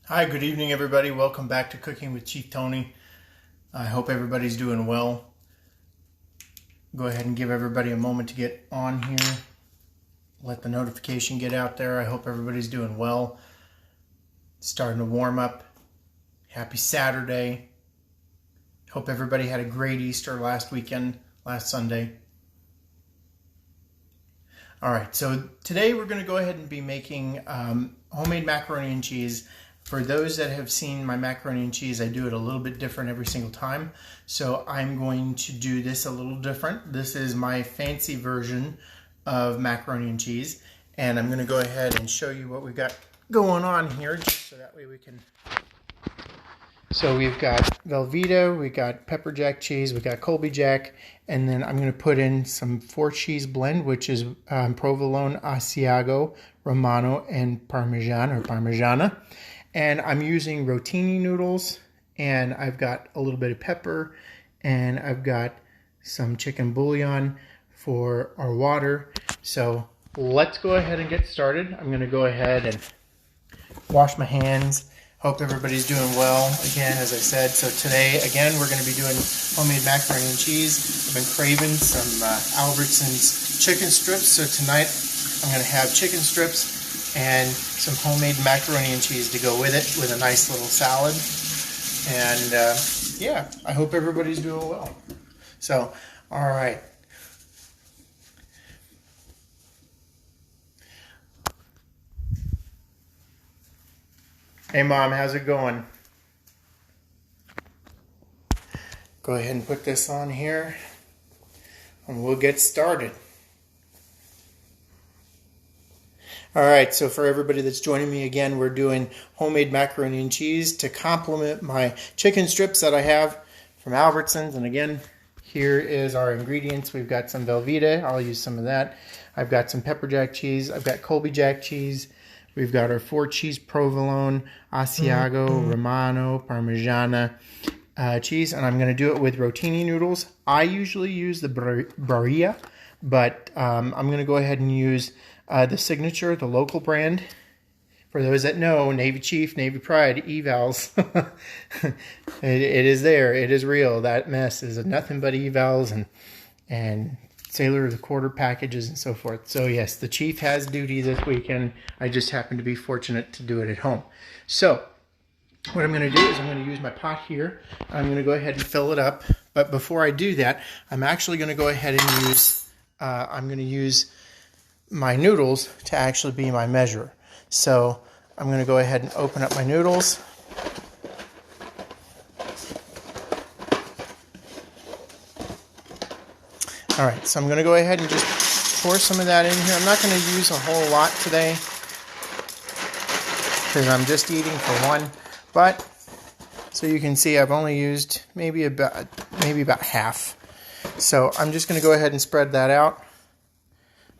Hi, good evening everybody. Welcome back to Cooking with Chief Tony. I hope everybody's doing well. Go ahead and give everybody a moment to get on here. Let the notification get out there. I hope everybody's doing well. Starting to warm up. Happy Saturday. Hope everybody had a great Easter last Sunday. Alright, so today we're going to go ahead and be making homemade macaroni and cheese. For those that have seen my macaroni and cheese, I do it a little bit different every single time. So I'm going to do this a little different. This is my fancy version of macaroni and cheese. And I'm going to go ahead and show you what we've got going on here, just so that way we can... So we've got Velveeta, we've got pepper jack cheese, we've got Colby Jack, and then I'm going to put in some 4-cheese blend, which is provolone, Asiago, Romano, and Parmesan or Parmigiana. And I'm using rotini noodles, and I've got a little bit of pepper, and I've got some chicken bouillon for our water. So let's go ahead and get started. I'm going to go ahead and wash my hands. Hope everybody's doing well, again, as I said. So today, again, we're going to be doing homemade macaroni and cheese. I've been craving some Albertsons chicken strips, so tonight I'm going to have chicken strips and some homemade macaroni and cheese to go with it, with a nice little salad. And yeah, I hope everybody's doing well. So, all right. Hey Mom, how's it going? Go ahead and put this on here and we'll get started. Alright, so for everybody that's joining me again, we're doing homemade macaroni and cheese to complement my chicken strips that I have from Albertsons. And again, here is our ingredients. We've got some Velveeta. I'll use some of that. I've got some pepper jack cheese. I've got Colby Jack cheese. We've got our 4-cheese provolone, Asiago, Romano, Parmigiana cheese. And I'm going to do it with rotini noodles. I usually use the Barilla, but I'm going to go ahead and use the Signature, the local brand. For those that know, Navy Chief, Navy Pride, evals. it is there. It is real. That mess is nothing but evals and Sailor of the Quarter packages and so forth. So yes, the Chief has duty this weekend. I just happen to be fortunate to do it at home. So what I'm going to do is I'm going to use my pot here. I'm going to go ahead and fill it up. But before I do that, I'm actually going to go ahead and use, I'm going to use my noodles to actually be my measure. So I'm going to go ahead and open up my noodles. Alright, so I'm going to go ahead and just pour some of that in here. I'm not going to use a whole lot today because I'm just eating for one. But, so you can see I've only used maybe about half. So I'm just going to go ahead and spread that out.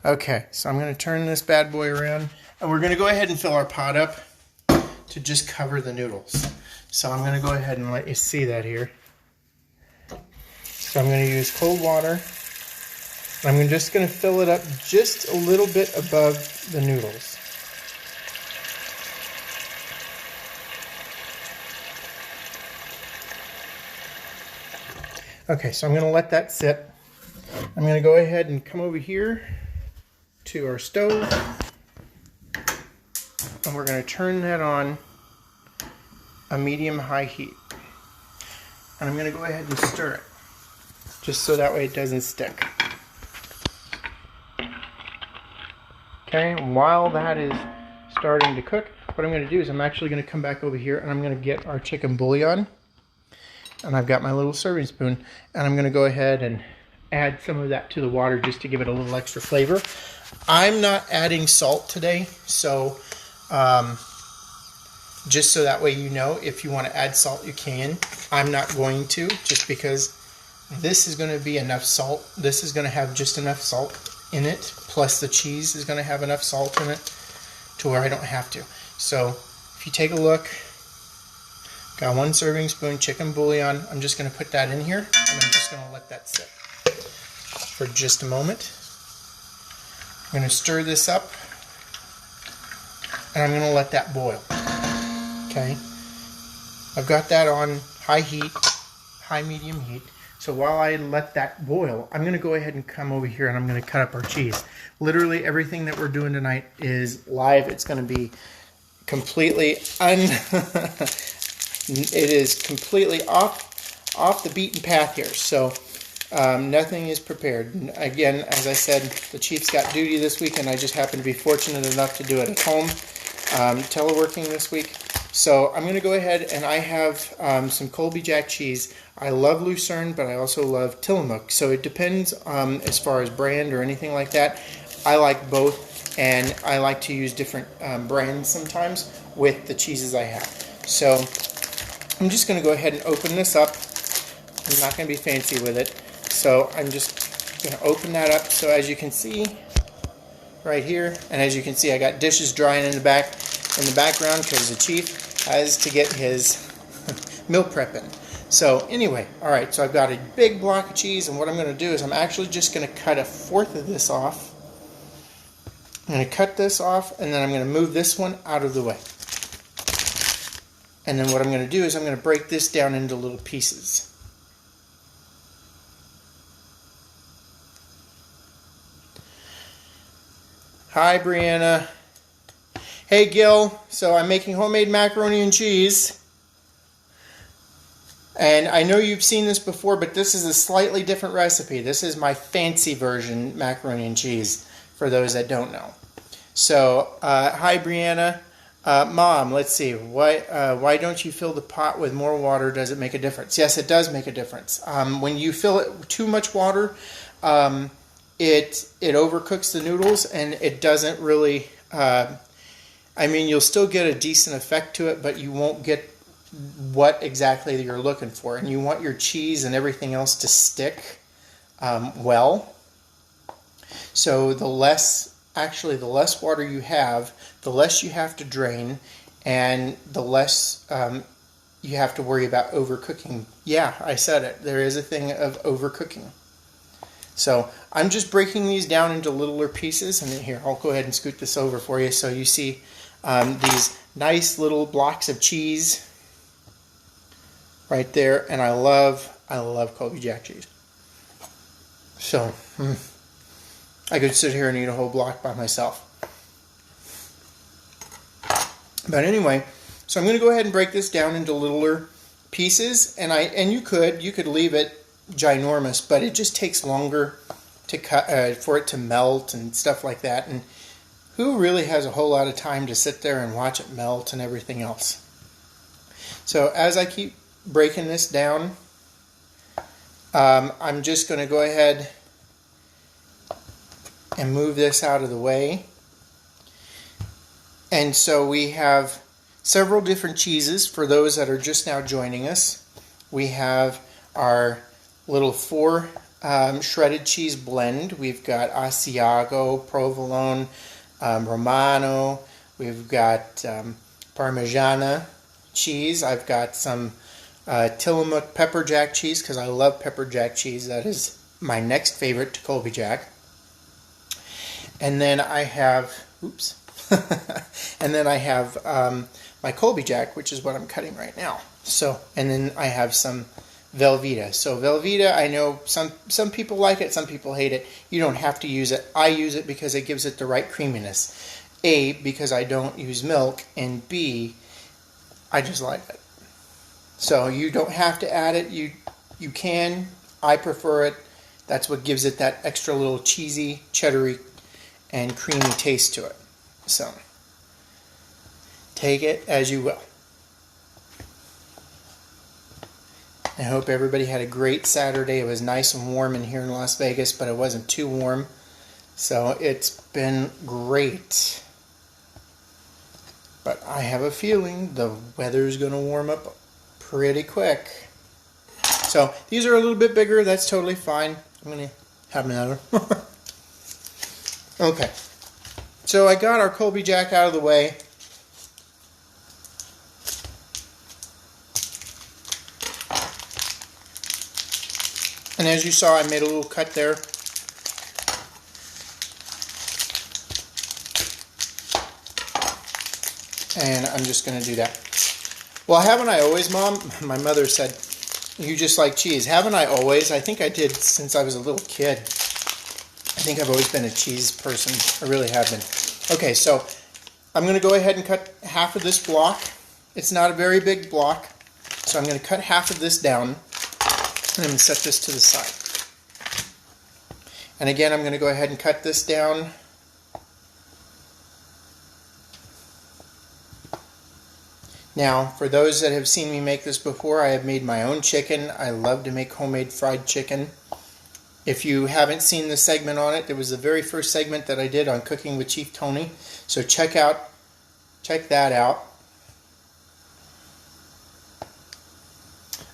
Okay, so I'm going to turn this bad boy around, and we're going to go ahead and fill our pot up to just cover the noodles. So I'm going to go ahead and let you see that here. So I'm going to use cold water. I'm just going to fill it up just a little bit above the noodles. Okay, so I'm going to let that sit. I'm going to go ahead and come over here to our stove, and we're going to turn that on a medium-high heat. And I'm going to go ahead and stir it, just so that way it doesn't stick. Okay, while that is starting to cook, what I'm going to do is I'm actually going to come back over here and I'm going to get our chicken bouillon. And I've got my little serving spoon, and I'm going to go ahead and add some of that to the water just to give it a little extra flavor. I'm not adding salt today, so just so that way you know, if you want to add salt, you can. I'm not going to, just because this is going to be enough salt. This is going to have just enough salt in it, plus the cheese is going to have enough salt in it to where I don't have to. So if you take a look, got 1 serving spoon chicken bouillon. I'm just going to put that in here, and I'm just going to let that sit for just a moment. I'm going to stir this up, and I'm going to let that boil. Okay, I've got that on high heat, high medium heat. So while I let that boil, I'm going to go ahead and come over here and I'm going to cut up our cheese. Literally everything that we're doing tonight is live. It's going to be completely it is completely off the beaten path here. So nothing is prepared. And again, as I said, the Chief's got duty this week, and I just happen to be fortunate enough to do it at home, teleworking this week. So I'm going to go ahead and I have some Colby Jack cheese. I love Lucerne, but I also love Tillamook. So it depends as far as brand or anything like that. I like both, and I like to use different brands sometimes with the cheeses I have. So I'm just going to go ahead and open this up. I'm not going to be fancy with it. So I'm just going to open that up. So as you can see right here, and as you can see, I got dishes drying in the background because the Chief has to get his meal prepping. So anyway, all right, so I've got a big block of cheese, and what I'm going to do is I'm actually just going to cut 1/4 of this off. I'm going to cut this off, and then I'm going to move this one out of the way. And then what I'm going to do is I'm going to break this down into little pieces. Hi, Brianna. Hey, Gil. So I'm making homemade macaroni and cheese. And I know you've seen this before, but this is a slightly different recipe. This is my fancy version macaroni and cheese, for those that don't know. So, hi, Brianna. Mom, let's see. Why don't you fill the pot with more water? Does it make a difference? Yes, it does make a difference. When you fill it with too much water, it overcooks the noodles, and it doesn't really... I mean, you'll still get a decent effect to it, but you won't get what exactly you're looking for. And you want your cheese and everything else to stick well. So the less water you have, the less you have to drain, and the less you have to worry about overcooking. Yeah, I said it. There is a thing of overcooking. So I'm just breaking these down into littler pieces, and then here, I'll go ahead and scoot this over for you so you see these nice little blocks of cheese right there, and I love Colby Jack cheese. So I could sit here and eat a whole block by myself. But anyway, so I'm going to go ahead and break this down into littler pieces, and you could leave it ginormous, but it just takes longer to cut for it to melt and stuff like that. And who really has a whole lot of time to sit there and watch it melt and everything else? So as I keep breaking this down, I'm just going to go ahead and move this out of the way. And so we have several different cheeses for those that are just now joining us. We have our little 4 shredded cheese blend. We've got Asiago, Provolone, Romano. We've got Parmigiana cheese. I've got some Tillamook pepper jack cheese because I love pepper jack cheese. That is my next favorite to Colby Jack. And then I have, and then I have my Colby Jack, which is what I'm cutting right now. So, and then I have some Velveeta. So Velveeta, I know some people like it, some people hate it. You don't have to use it. I use it because it gives it the right creaminess. A, because I don't use milk, and B, I just like it. So you don't have to add it. You can. I prefer it. That's what gives it that extra little cheesy, cheddary, and creamy taste to it. So take it as you will. I hope everybody had a great Saturday. It was nice and warm in here in Las Vegas, but it wasn't too warm. So it's been great. But I have a feeling the weather's going to warm up pretty quick. So these are a little bit bigger. That's totally fine. I'm going to have another. Okay. So I got our Colby Jack out of the way. And as you saw, I made a little cut there. And I'm just going to do that. Well, haven't I always, Mom? My mother said, you just like cheese. Haven't I always? I think I did since I was a little kid. I think I've always been a cheese person. I really have been. Okay, so I'm going to go ahead and cut half of this block. It's not a very big block, so I'm going to cut half of this down, and I'm going to set this to the side. And again, I'm going to go ahead and cut this down. Now, for those that have seen me make this before, I have made my own chicken. I love to make homemade fried chicken. If you haven't seen the segment on it, it was the very first segment that I did on Cooking with Chief Tony. So check that out.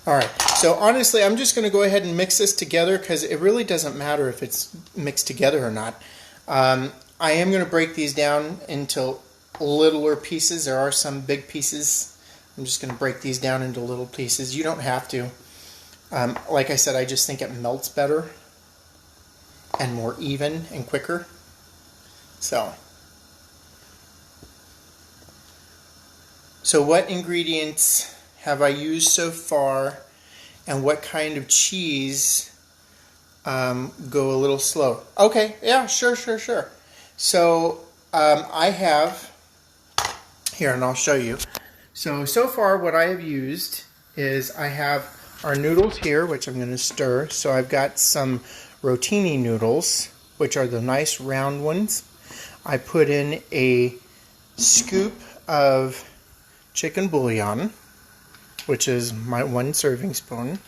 Alright, so honestly, I'm just going to go ahead and mix this together because it really doesn't matter if it's mixed together or not. I am going to break these down into littler pieces. There are some big pieces. I'm just going to break these down into little pieces. You don't have to. Like I said, I just think it melts better and more even and quicker. So what ingredients have I used so far, and what kind of cheese go a little slow? Okay, yeah, sure. So I have here, and I'll show you. So far what I have used is I have our noodles here, which I'm going to stir. So I've got some rotini noodles, which are the nice round ones. I put in a scoop of chicken bouillon, which is my 1 serving spoon.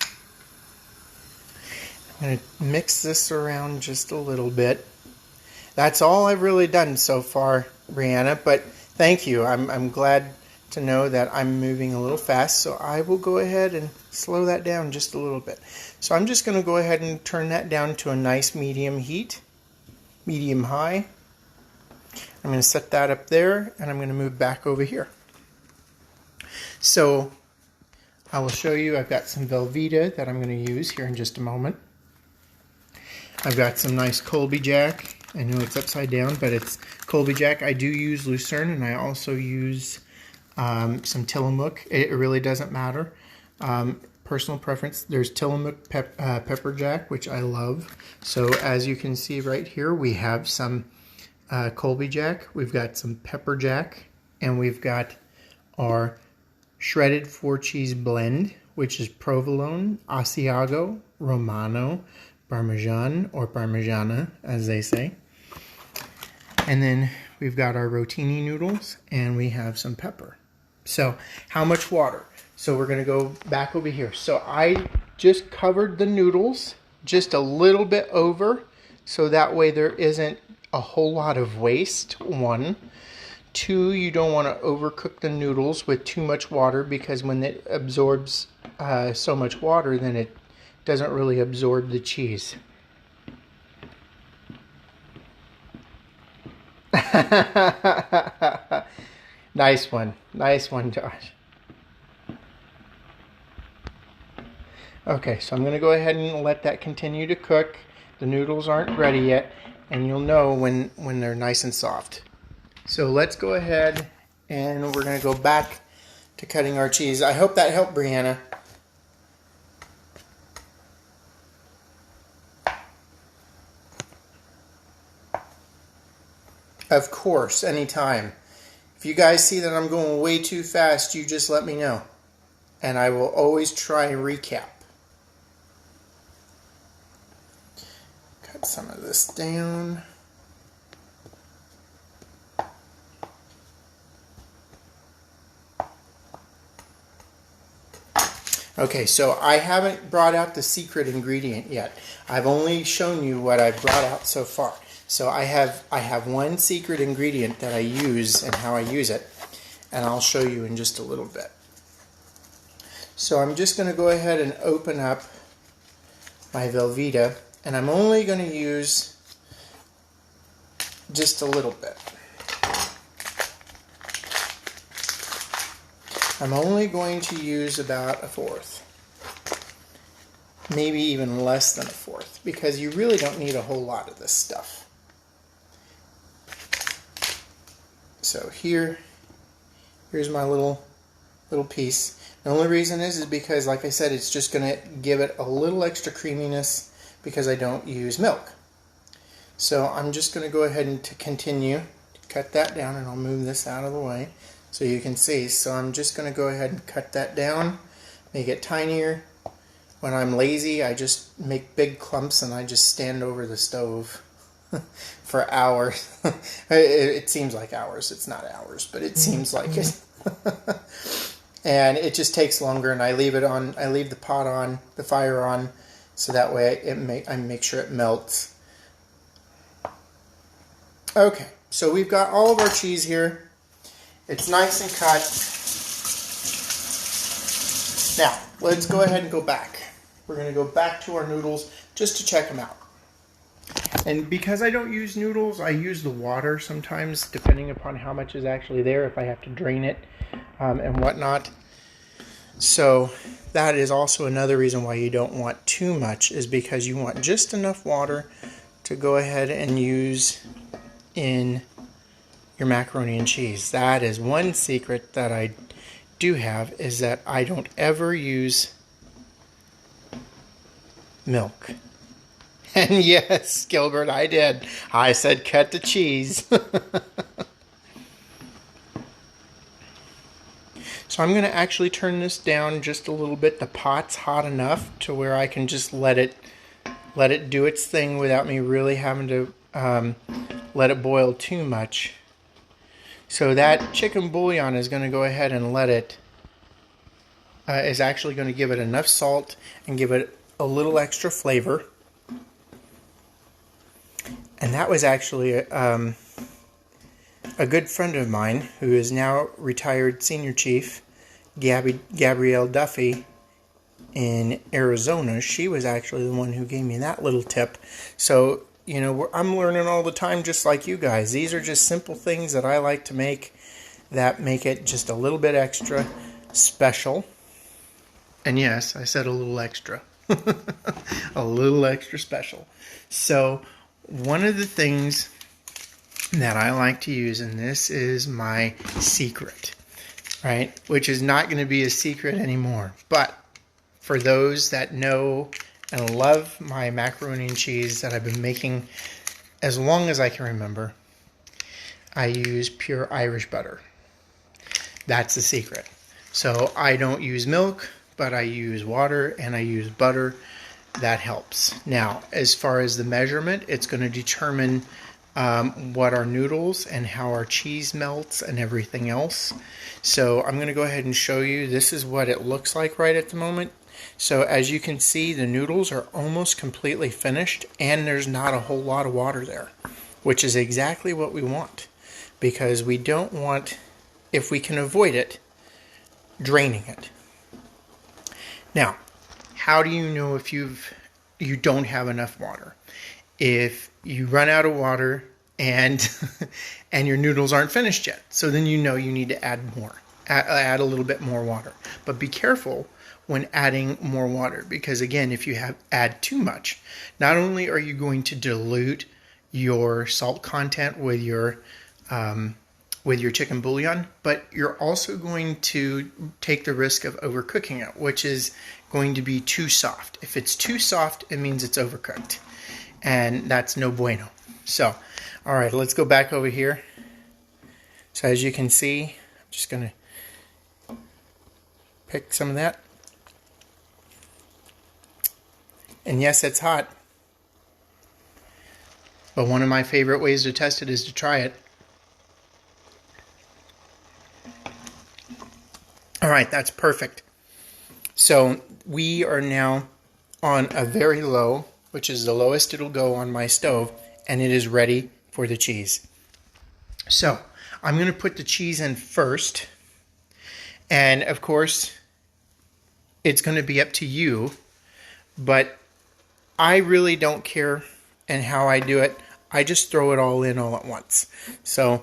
I'm going to mix this around just a little bit. That's all I've really done so far, Brianna, but thank you. I'm glad to know that I'm moving a little fast, so I will go ahead and slow that down just a little bit. So I'm just going to go ahead and turn that down to a nice medium heat, medium high. I'm going to set that up there, and I'm going to move back over here. So I will show you, I've got some Velveeta that I'm going to use here in just a moment. I've got some nice Colby Jack. I know it's upside down, but it's Colby Jack. I do use Lucerne, and I also use some Tillamook. It really doesn't matter. Personal preference. There's Tillamook Pepper Jack, which I love. So as you can see right here, we have some Colby Jack. We've got some Pepper Jack, and we've got our shredded 4-cheese blend, which is provolone, Asiago, Romano, Parmesan, or Parmigiana, as they say. And then we've got our rotini noodles, and we have some pepper. So how much water? So we're going to go back over here. So I just covered the noodles just a little bit over, so that way there isn't a whole lot of waste, 1. 2, you don't want to overcook the noodles with too much water, because when it absorbs so much water, then it doesn't really absorb the cheese. Nice one, Josh. Okay, so I'm going to go ahead and let that continue to cook. The noodles aren't ready yet, and you'll know when they're nice and soft. So let's go ahead and we're going to go back to cutting our cheese. I hope that helped, Brianna. Of course, anytime. If you guys see that I'm going way too fast, you just let me know. And I will always try and recap. Cut some of this down. Okay, so I haven't brought out the secret ingredient yet. I've only shown you what I've brought out so far. So I have one secret ingredient that I use and how I use it, and I'll show you in just a little bit. So I'm just going to go ahead and open up my Velveeta, and I'm only going to use just a little bit. I'm only going to use about 1/4. Maybe even less than 1/4, because you really don't need a whole lot of this stuff. So here's my little little piece. The only reason is because, like I said, it's just going to give it a little extra creaminess because I don't use milk. So I'm just going to go ahead and continue to cut that down, and I'll move this out of the way so you can see. So I'm just going to go ahead and cut that down, make it tinier. When I'm lazy, I just make big clumps and I just stand over the stove for hours. It seems like hours. It's not hours, but it seems like it. And it just takes longer, and I leave it on. I leave the pot on, the fire on, so that way I make sure it melts. Okay, so we've got all of our cheese here. It's nice and cut. Now, let's go ahead and go back. We're going to go back to our noodles just to check them out. And because I don't use noodles, I use the water sometimes, depending upon how much is actually there, if I have to drain it and whatnot. So that is also another reason why you don't want too much, is because you want just enough water to go ahead and use in your macaroni and cheese. That is one secret that I do have, is that I don't ever use milk. And yes, Gilbert, I did. I said cut the cheese. So I'm going to actually turn this down just a little bit. The pot's hot enough to where I can just let it do its thing without me really having to let it boil too much. So that chicken bouillon is going to go ahead and is actually going to give it enough salt and give it a little extra flavor. And that was actually a good friend of mine who is now retired senior chief, Gabrielle Duffy in Arizona. She was actually the one who gave me that little tip. So, you know, I'm learning all the time just like you guys. These are just simple things that I like to make that make it just a little bit extra special. And yes, I said a little extra. A little extra special. So one of the things that I like to use, and this is my secret, right? Which is not going to be a secret anymore. But for those that know and love my macaroni and cheese that I've been making as long as I can remember, I use pure Irish butter. That's the secret. So I don't use milk, but I use water and I use butter. That helps. Now, as far as the measurement, it's going to determine what our noodles and how our cheese melts and everything else. So I'm going to go ahead and show you. This is what it looks like right at the moment. So as you can see, the noodles are almost completely finished and there's not a whole lot of water there, which is exactly what we want, because we don't want, if we can avoid it, draining it. Now, how do you know if you don't have enough water? If you run out of water and and your noodles aren't finished yet, so then you know you need to add more, add a little bit more water. But be careful when adding more water, because again, if you add too much, not only are you going to dilute your salt content with your chicken bouillon, but you're also going to take the risk of overcooking it, which is going to be too soft. If it's too soft, it means it's overcooked, and that's no bueno. So, all right, let's go back over here. So as you can see, I'm just going to pick some of that. And yes, it's hot. But one of my favorite ways to test it is to try it. All right, that's perfect. So we are now on a very low, which is the lowest it'll go on my stove, and it is ready for the cheese. So I'm going to put the cheese in first. And of course, it's going to be up to you, but I really don't care and how I do it. I just throw it all in all at once. So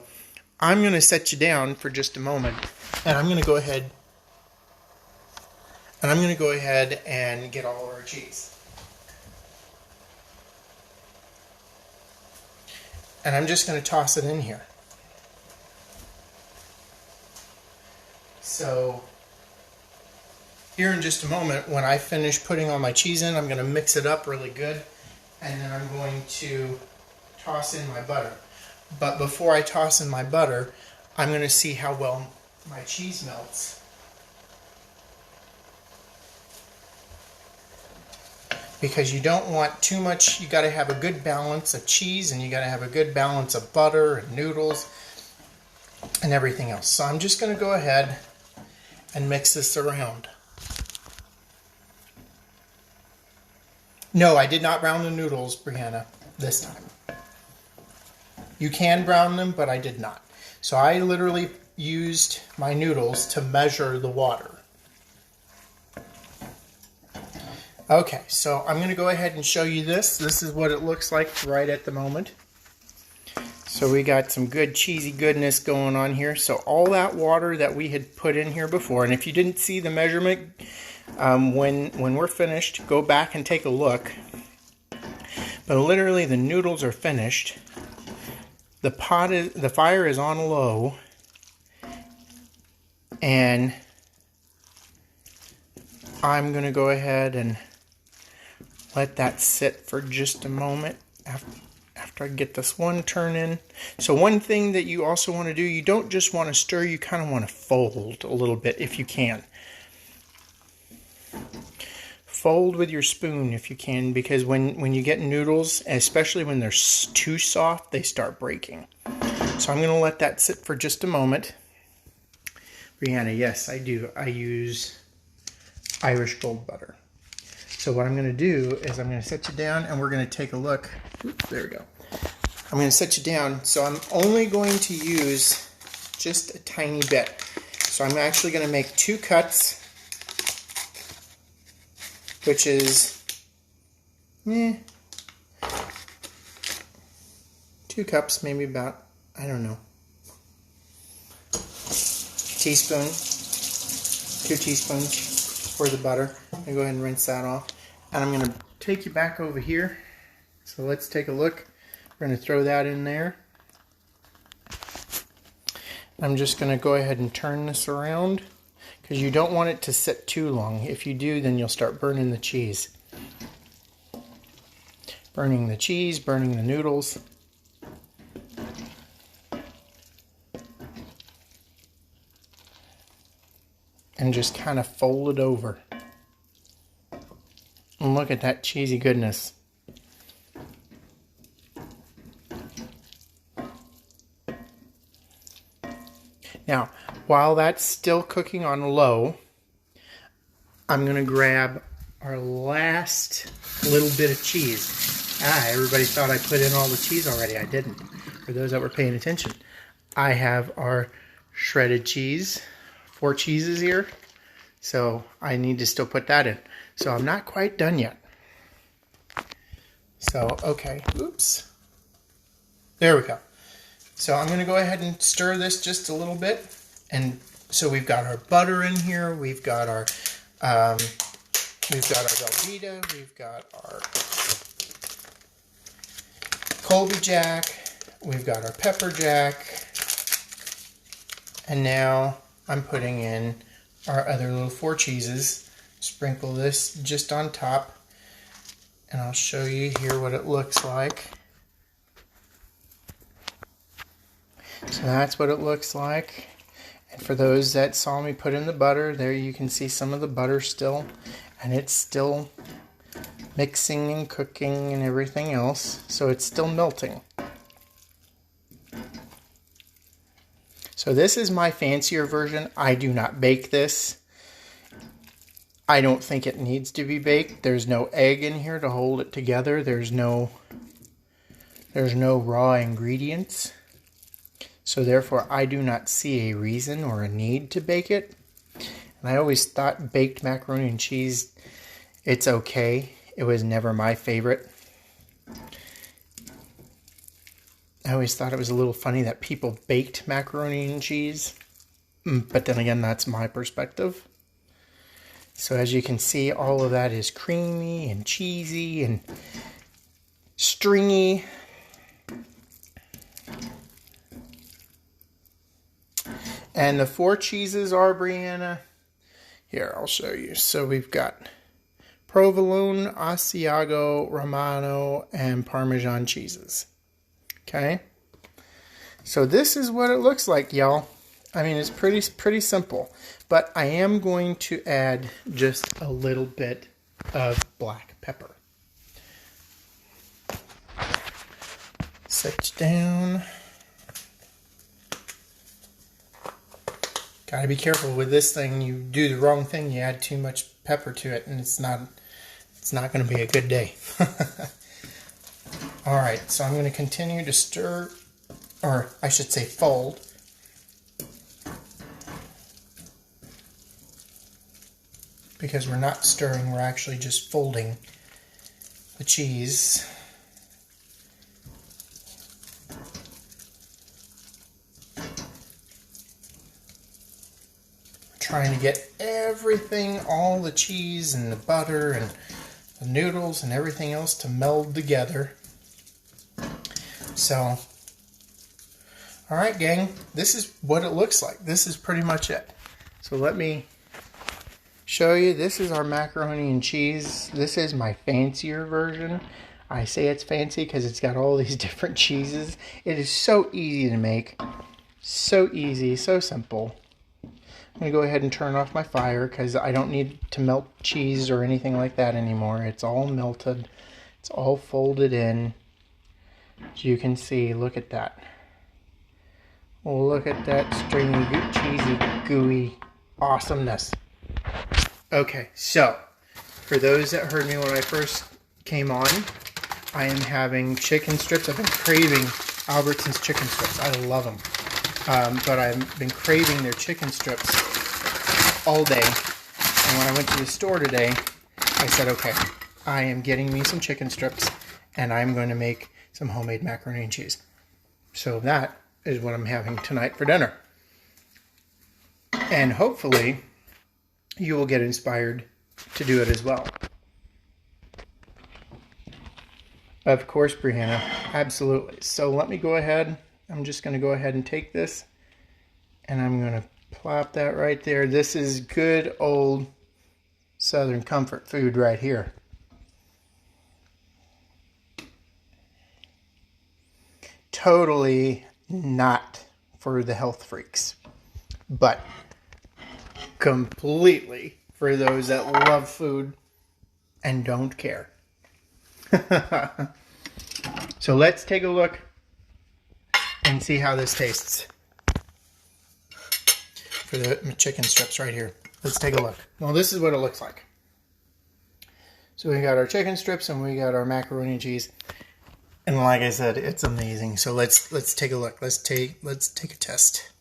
I'm going to set you down for just a moment, and I'm going to go ahead and get all of our cheese. And I'm just going to toss it in here. So Here in just a moment, when I finish putting all my cheese in, I'm going to mix it up really good, and then I'm going to toss in my butter. But before I toss in my butter, I'm going to see how well my cheese melts. Because you don't want too much, you got to have a good balance of cheese, and you got to have a good balance of butter and noodles and everything else. So I'm just going to go ahead and mix this around. No, I did not brown the noodles, Brianna, this time. You can brown them, but I did not. So I literally used my noodles to measure the water. Okay, so I'm going to go ahead and show you this. This is what it looks like right at the moment. So we got some good cheesy goodness going on here. So all that water that we had put in here before, and if you didn't see the measurement, when we're finished, go back and take a look. But literally the noodles are finished. The fire is on low, and I'm going to go ahead and let that sit for just a moment after I get this one turn in. So one thing that you also want to do, you don't just want to stir, you kind of want to fold a little bit if you can. Fold with your spoon if you can, because when you get noodles, especially when they're too soft, they start breaking. So I'm going to let that sit for just a moment. Brianna, yes, I do. I use Irish Gold butter. So what I'm going to do is I'm going to set you down, and we're going to take a look. Oops, there we go. I'm going to set you down. So I'm only going to use just a tiny bit. So I'm actually going to make 2 cuts, which is 2 cups, maybe about, I don't know, teaspoon, 2 teaspoons for the butter. I'm going to go ahead and rinse that off. And I'm going to take you back over here. So let's take a look. We're going to throw that in there. I'm just going to go ahead and turn this around, because you don't want it to sit too long. If you do, then you'll start burning the cheese. Burning the cheese, burning the noodles. And just kind of fold it over. And look at that cheesy goodness. Now, while that's still cooking on low, I'm going to grab our last little bit of cheese. Everybody thought I put in all the cheese already. I didn't. For those that were paying attention, I have our shredded cheese, 4 cheeses here. So I need to still put that in. So I'm not quite done yet. So, okay, oops. There we go. So I'm going to go ahead and stir this just a little bit. And so we've got our butter in here. We've got our Velveeta. We've got our Colby Jack. We've got our pepper jack. And now I'm putting in our other little 4 cheeses. Sprinkle this just on top. And I'll show you here what it looks like. So that's what it looks like. And for those that saw me put in the butter, there you can see some of the butter still. And it's still mixing and cooking and everything else. So it's still melting. So this is my fancier version. I do not bake this. I don't think it needs to be baked. There's no egg in here to hold it together. There's no raw ingredients. So therefore, I do not see a reason or a need to bake it. And I always thought baked macaroni and cheese, it's okay. It was never my favorite. I always thought it was a little funny that people baked macaroni and cheese. But then again, that's my perspective. So as you can see, all of that is creamy and cheesy and stringy. And the 4 cheeses are, Brianna, Here, I'll show you. So we've got provolone, Asiago, Romano, and Parmesan cheeses. Okay? So this is what it looks like, y'all. I mean, it's pretty simple. But I am going to add just a little bit of black pepper. Set down. Gotta be careful with this thing. You do the wrong thing, you add too much pepper to it, and it's not gonna be a good day. Alright, so I'm gonna continue to stir, or I should say fold. Because we're not stirring, we're actually just folding the cheese. Trying to get everything, all the cheese and the butter and the noodles and everything else to meld together. So, alright gang, this is what it looks like. This is pretty much it. So let me show you. This is our macaroni and cheese. This is my fancier version. I say it's fancy because it's got all these different cheeses. It is so easy to make. So easy, so simple. I'm going to go ahead and turn off my fire because I don't need to melt cheese or anything like that anymore. It's all melted. It's all folded in. As you can see, look at that. Well, look at that stringy, cheesy, gooey awesomeness. Okay, so for those that heard me when I first came on, I am having chicken strips. I've been craving Albertsons chicken strips. I love them. But I've been craving their chicken strips all day. And when I went to the store today, I said, okay, I am getting me some chicken strips and I'm going to make some homemade macaroni and cheese. So that is what I'm having tonight for dinner. And hopefully you will get inspired to do it as well. Of course, Brianna, absolutely. So let me go ahead. I'm just going to go ahead and take this and I'm going to plop that right there. This is good old Southern comfort food right here. Totally not for the health freaks, but completely for those that love food and don't care. So let's take a look and see how this tastes for the chicken strips right here. Let's take a look. Well, this is what it looks like. So we got our chicken strips and we got our macaroni and cheese. And like I said, it's amazing. So let's take a look. Let's take a test.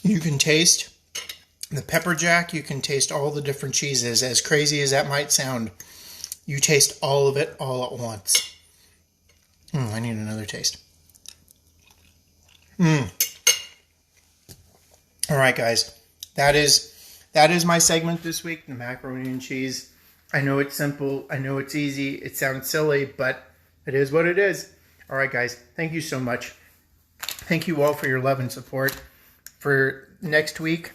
You can taste the pepper jack. You can taste all the different cheeses. As crazy as that might sound, you taste all of it all at once. I need another taste. All right, guys. That is my segment this week, the macaroni and cheese. I know it's simple. I know it's easy. It sounds silly, but it is what it is. All right, guys. Thank you so much. Thank you all for your love and support. For next week,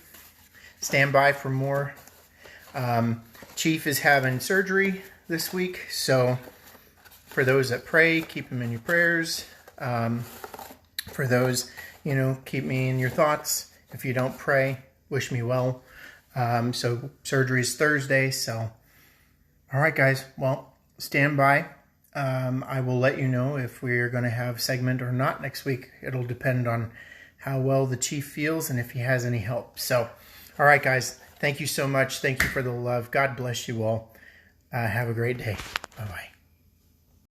stand by for more. Chief is having surgery this week, so for those that pray, keep him in your prayers. For those, keep me in your thoughts. If you don't pray, wish me well. So surgery is Thursday, so all right, guys. Well, stand by. I will let you know if we're going to have a segment or not next week. It'll depend on how well the Chief feels and if he has any help. So, all right, guys. Thank you so much. Thank you for the love. God bless you all. Have a great day. Bye-bye.